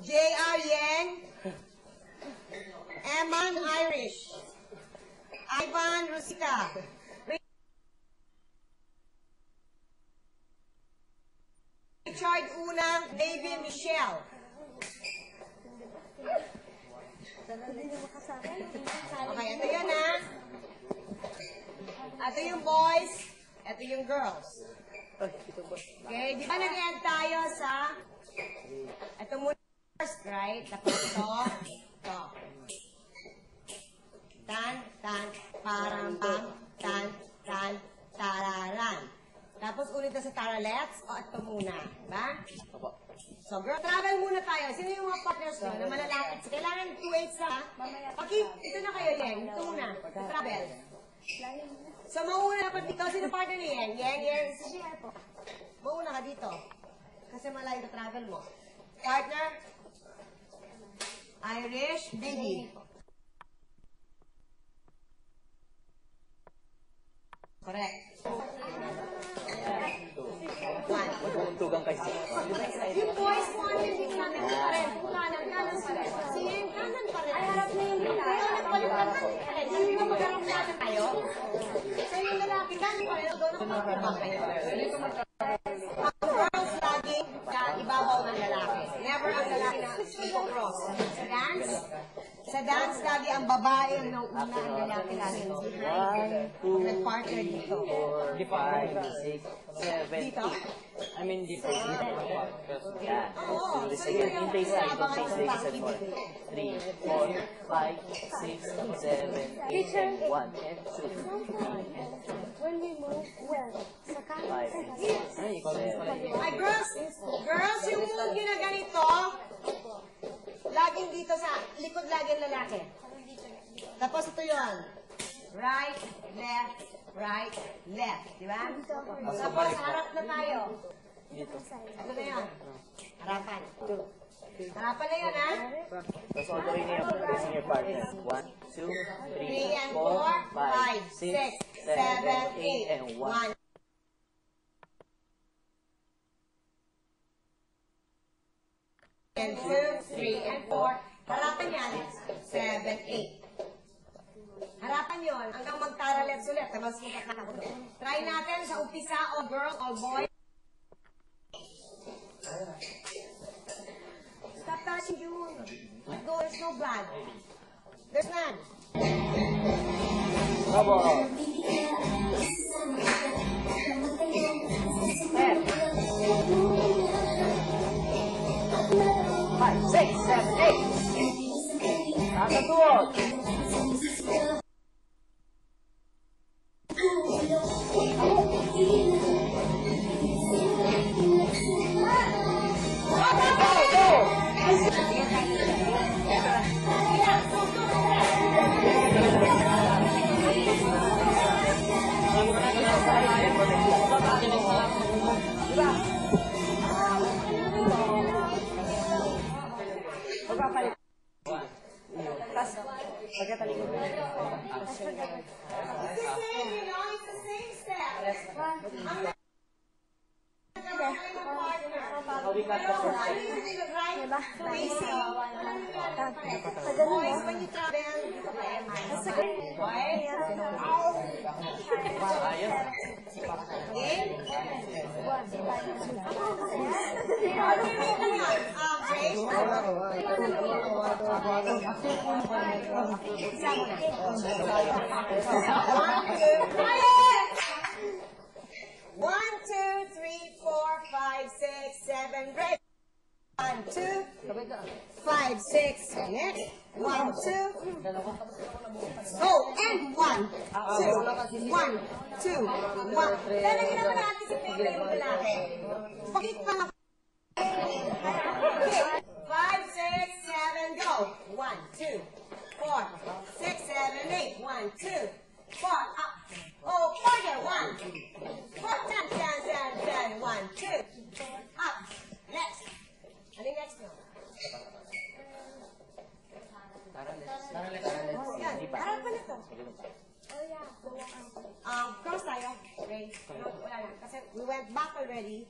J.R. Yen, Eman Irish, Ivan Rosita, Richard Una, Navy Michelle. Okay, ito yun ha. Ito yung boys, ito yung girls. Okay, di ba nag-end tayo sa, ito muna first, right? Tapos ito, ito. Tan, tan, parang, pam, tan, tan, tararan. Tapos ulit na sa taralets, o ito muna. Diba? So, girl, travel muna tayo. Sino yung mga partners nyo na malalapit? So, kailangan 2-8 na. Ito na kayo, Yen. Ito muna. Travel. So, mauna pa dito. Sino partner ni Yen? Yen. Mauna ka dito. Kasi malayo na travel mo. Partner? Irish, baby. Correct. Untugan kayo. Yung boys mo, hindi namin pa rin. Kanan pa rin. Sige, kanan pa rin. Ay, harap na yung lalaki. Kanan pa rin. Hindi mo magharap natin tayo. So, yung lalaki, kanan pa rin. Doon ang magkabang kayo. Ang girls lagi ibabaw ng lalaki. Never ang lalaki na cross. Sa dance, lagi ang babae ang nauna, ang lalaki lagi ang behind. Nag-partner dito. 4, 5, 6, 7, Dito? I mean, dito. Yan. Oo. The second, yung taste side, yung taste side, isa 3, 4, 5, 6, 7, 8, 1, and 2, 3, When we move, well, sa kanan, 5, 6, 7, Ay, girls, yung move nyo na ganito, laging dito sa likod lagi ang lalaki. Tapos ito yun. Right, left, right, left. Di ba? Tapos harap na tayo. Ito na yun. Harapan. Harapan na yun, ha? Tapos all the way niya, facing your partner. 1, 2, 3 and 3, 4, 5, 6, 7, 8, and 1. And 2, 3, and 4. Harapan yan. 7, 8. Harapan yun. Hanggang magtaralets ulit. Tapos try natin sa umpisa, all girl, all boy. Stop touching you. Let go. There's no blood. There's none. Bravo. 5, 6, 7, 8. Nakatuot. Diba? Boys, when you travel, One, two, three, 4, 5, 6, 7, great. 1, 2, 5, 6, next. 1, 2, go, and 1, 2, 1, 2, 1. Lalagyan naman natin si Pepe yung lalaki. Pakit pa nga. Okay, 5, 6, 7, go. 1, 2, 4, 6, 7, 8. 1, 2, 4, up. Oh, further. 1, 4, 10, 10, 10, 10. 1, 2, up. Next. Ano yung next nyo? Yan, harap pa na to. Cross tayo. Okay. Wala na. Kasi we went back already.